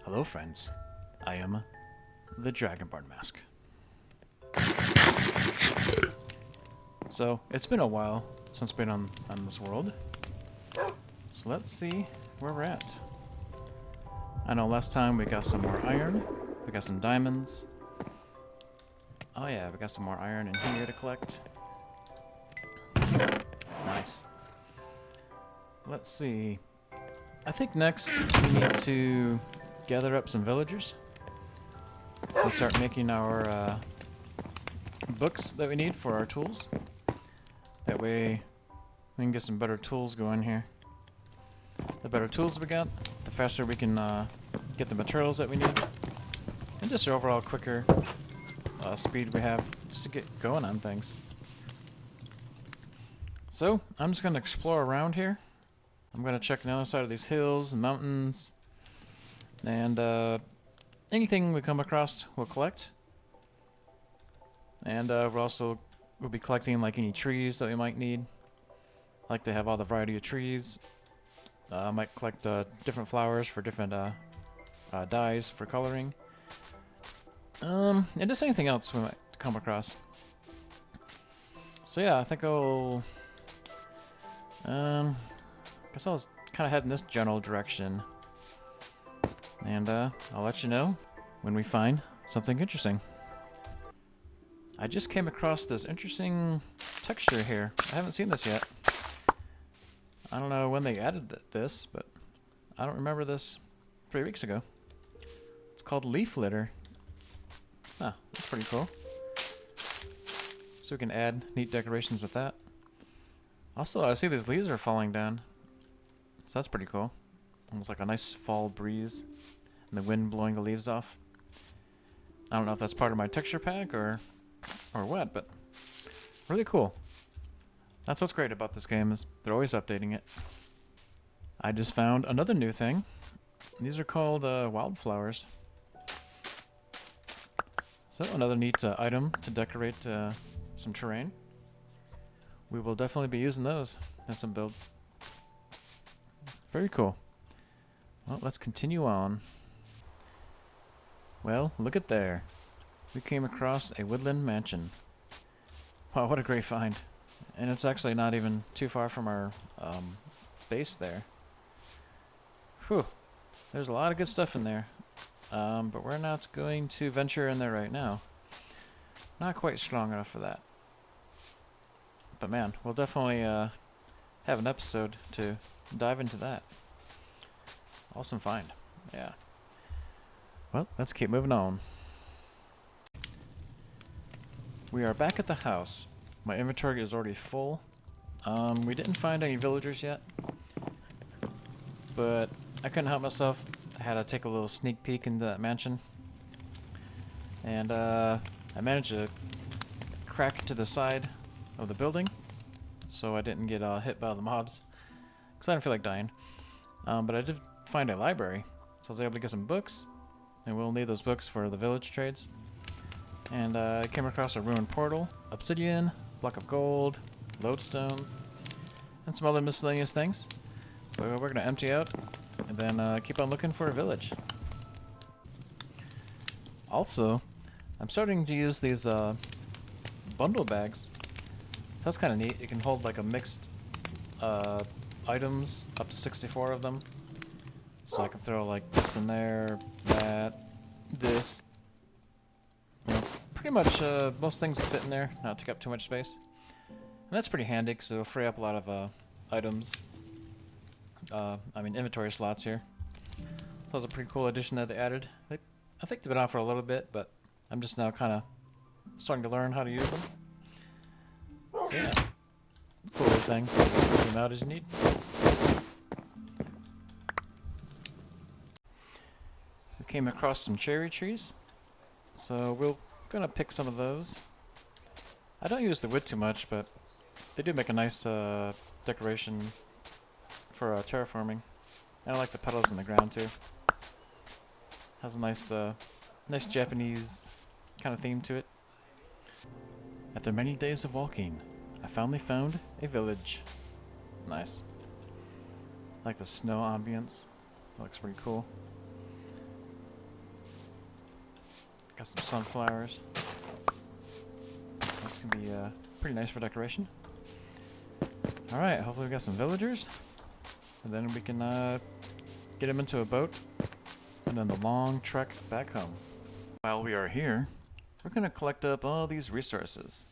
Hello friends, I am the DragonBornMask. So, it's been a while since I've been on this world. So let's see where we're at. I know last time we got some more iron, we got some diamonds. Oh yeah, we got some more iron in here to collect. Nice. Let's see. I think next we need to gather up some villagers and start making our books that we need for our tools. That way we can get some better tools going here. The better tools we got, the faster we can get the materials that we need. And just the overall quicker speed we have just to get going on things. So, I'm just going to explore around here. I'm going to check the other side of these hills and mountains. And anything we come across, we'll collect. And we'll be collecting like any trees that we might need. I like to have all the variety of trees. I might collect different flowers for different dyes for coloring. And just anything else we might come across. So yeah, I think I'll guess I'll kind of head in this general direction. And I'll let you know when we find something interesting. I just came across this interesting texture here. I haven't seen this yet. I don't know when they added this, but I don't remember this 3 weeks ago. It's called leaf litter. Huh, that's pretty cool. So we can add neat decorations with that. Also, I see these leaves are falling down. So that's pretty cool. Almost like a nice fall breeze and the wind blowing the leaves off. I don't know if that's part of my texture pack or what, but really cool. That's what's great about this game, is they're always updating it. I just found another new thing. These are called wildflowers. So another neat item to decorate some terrain. We will definitely be using those in some builds. Very cool. Well, let's continue on. Well, look at there. We came across a woodland mansion. Wow, what a great find. And it's actually not even too far from our base there. Whew. There's a lot of good stuff in there. But we're not going to venture in there right now. Not quite strong enough for that. But man, we'll definitely have an episode to dive into that. Awesome find. Yeah. Well, let's keep moving on. We are back at the house. My inventory is already full. We didn't find any villagers yet. But I couldn't help myself. I had to take a little sneak peek into that mansion. And I managed to crack into the side of the building, so I didn't get hit by the mobs, because I didn't feel like dying. But I did find a library, so I was able to get some books, and we'll need those books for the village trades. And I came across a ruined portal, obsidian, block of gold, lodestone, and some other miscellaneous things. But we're going to empty out, and then keep on looking for a village. Also, I'm starting to use these bundle bags. That's kind of neat. It can hold like a mixed items, up to 64 of them. So I can throw like this in there, that, this. You know, pretty much most things will fit in there, not take up too much space. And that's pretty handy because it'll free up a lot of items. Inventory slots here. So that's a pretty cool addition that they added. I think they've been out for a little bit, but I'm just now kind of starting to learn how to use them. So yeah, cool little thing. Get them out as you need. We came across some cherry trees, so we're gonna pick some of those. I don't use the wood too much, but they do make a nice decoration for terraforming. And I like the petals in the ground too. Has a nice, nice Japanese kind of theme to it. After many days of walking, I finally found a village. Nice. I like the snow ambience. Looks pretty cool. Got some sunflowers. That's gonna be pretty nice for decoration. Alright, hopefully we got some villagers. And then we can get them into a boat. And then the long trek back home. While we are here, we're gonna collect up all these resources.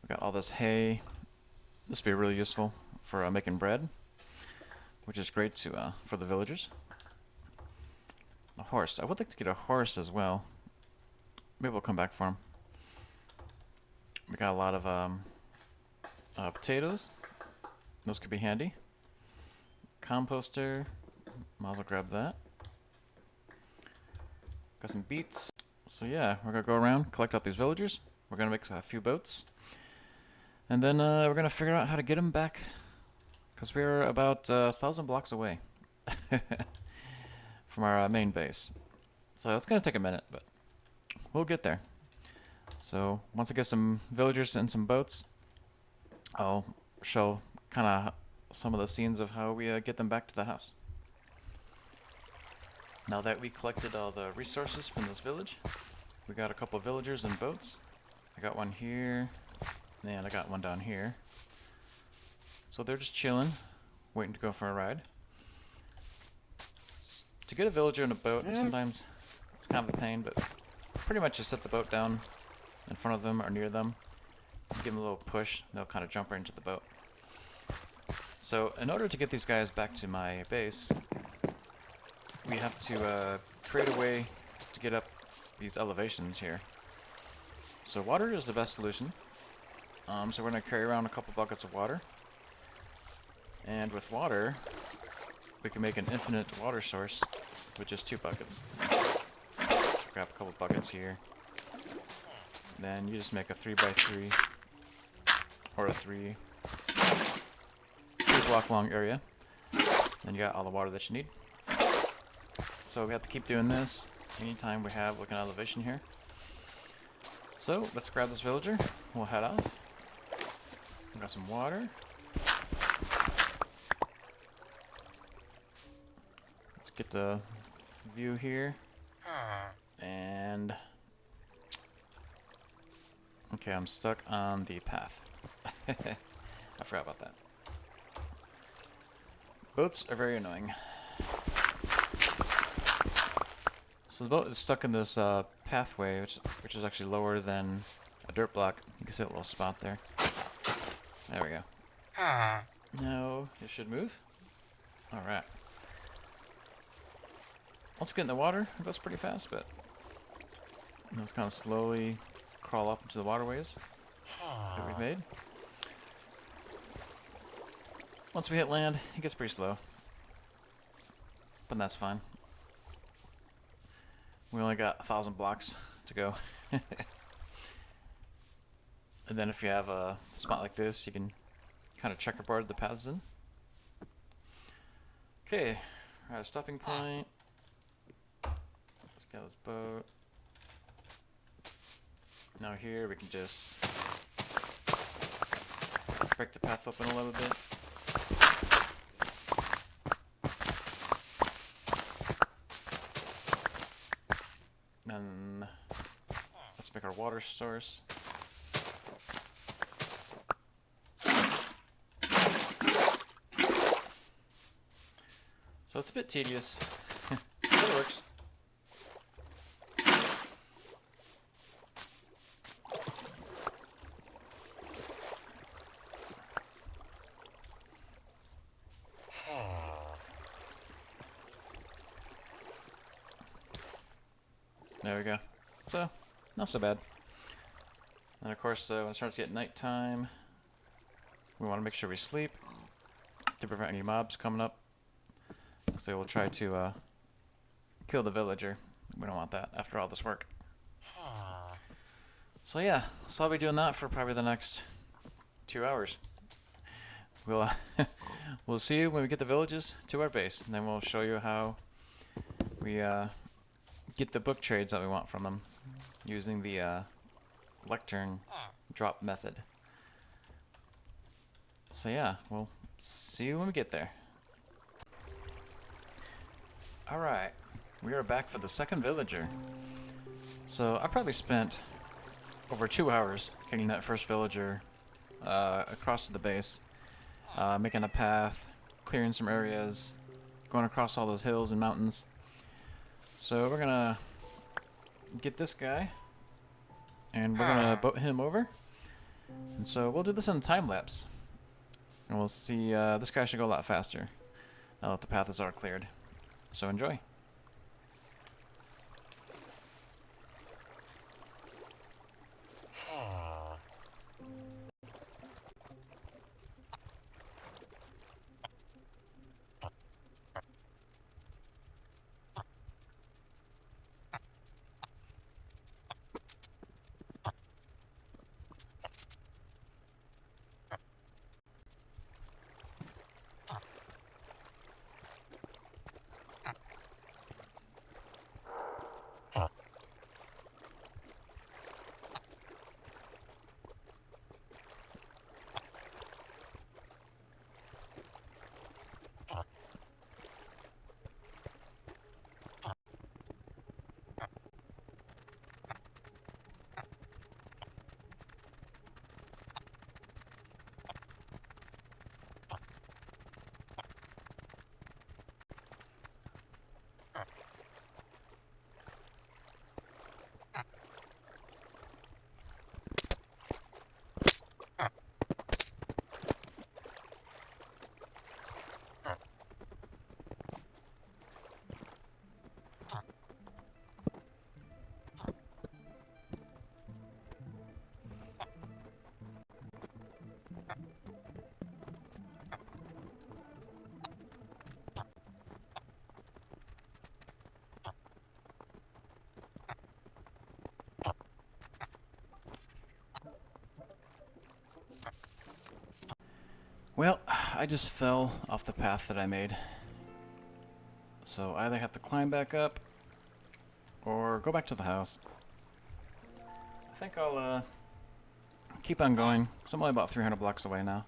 We got all this hay. This will be really useful for making bread, which is great to for the villagers. A horse. I would like to get a horse as well. Maybe we'll come back for him. We got a lot of potatoes. Those could be handy. Composter. Might as well grab that. Got some beets. So yeah, we're gonna go around, collect up these villagers. We're gonna make a few boats. And then we're gonna figure out how to get them back. Because we're about 1,000 blocks away from our main base. So it's gonna take a minute, but we'll get there. So once I get some villagers and some boats, I'll show kind of some of the scenes of how we get them back to the house. Now that we collected all the resources from this village, we got a couple of villagers and boats. I got one here, and I got one down here. So they're just chilling, waiting to go for a ride. To get a villager in a boat, sometimes it's kind of a pain, but pretty much just set the boat down in front of them or near them. Give them a little push, and they'll kind of jump right into the boat. So in order to get these guys back to my base, we have to create a way to get up these elevations here. So water is the best solution. So we're going to carry around a couple buckets of water. And with water, we can make an infinite water source with just 2 buckets. Grab a couple buckets here. Then you just make a 3x3 or a 3 block long area. Then you got all the water that you need. So we have to keep doing this anytime we have like an elevation here. So let's grab this villager. We'll head off. We got some water. Let's get the view here. And okay, I'm stuck on the path. I forgot about that. Boats are very annoying. So the boat is stuck in this pathway, which is actually lower than a dirt block. You can see a little spot there. There we go. Now it should move. Alright. Once we get in the water, it goes pretty fast, but let's kind of slowly crawl up into the waterways that we've made. Once we hit land, it gets pretty slow. But that's fine. We only got 1,000 blocks to go. And then if you have a spot like this, you can kind of checkerboard the paths in. Okay, we're at a stopping point. Let's get this boat. Now here we can just break the path open a little bit. And let's make our water source. So it's a bit tedious, but it works. There we go. So, not so bad. And of course, when it starts to get nighttime, we want to make sure we sleep to prevent any mobs coming up. So we'll try to kill the villager. We don't want that after all this work. So yeah, so I'll be doing that for probably the next 2 hours. We'll we'll see you when we get the villages to our base, and then we'll show you how we get the book trades that we want from them using the lectern drop method. So yeah, we'll see you when we get there. Alright, we are back for the second villager. So I probably spent over 2 hours getting that first villager across to the base, making a path, clearing some areas, going across all those hills and mountains. So we're gonna get this guy, and we're gonna boat him over. And so we'll do this in time lapse, and we'll see. This guy should go a lot faster now that the path is all cleared. So enjoy. Well, I just fell off the path that I made. So I either have to climb back up or go back to the house. I think I'll keep on going, 'cause I'm only about 300 blocks away now.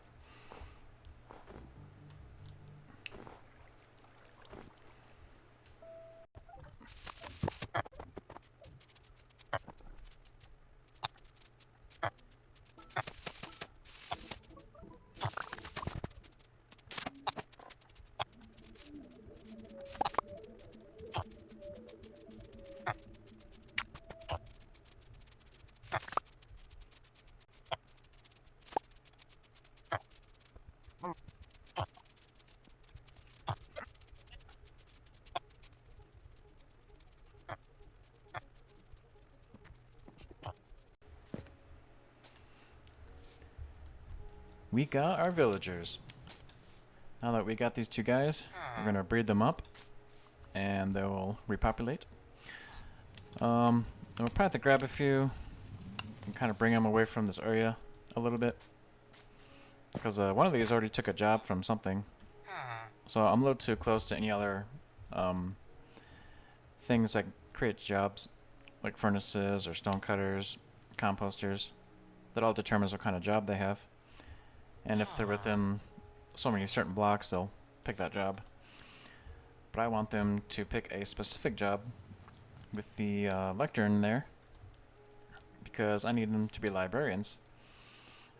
We got our villagers. Now that we got these 2 guys, we're gonna breed them up, and they will repopulate. We'll probably have to grab a few and kind of bring them away from this area a little bit, because one of these already took a job from something. So I'm a little too close to any other things that create jobs, like furnaces or stone cutters, composters. That all determines what kind of job they have. And if they're within so many certain blocks, they'll pick that job. But I want them to pick a specific job with the lectern there, because I need them to be librarians.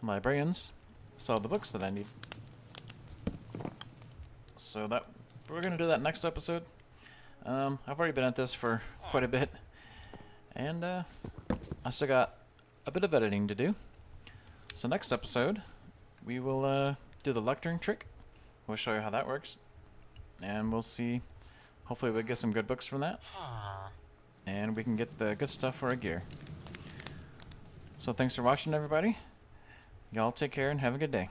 And librarians sell the books that I need. So that we're gonna do that next episode. I've already been at this for quite a bit, and I still got a bit of editing to do. So next episode, we will do the lectern trick. We'll show you how that works, and we'll see. Hopefully we'll get some good books from that, and we can get the good stuff for our gear. So thanks for watching, everybody. Y'all take care and have a good day.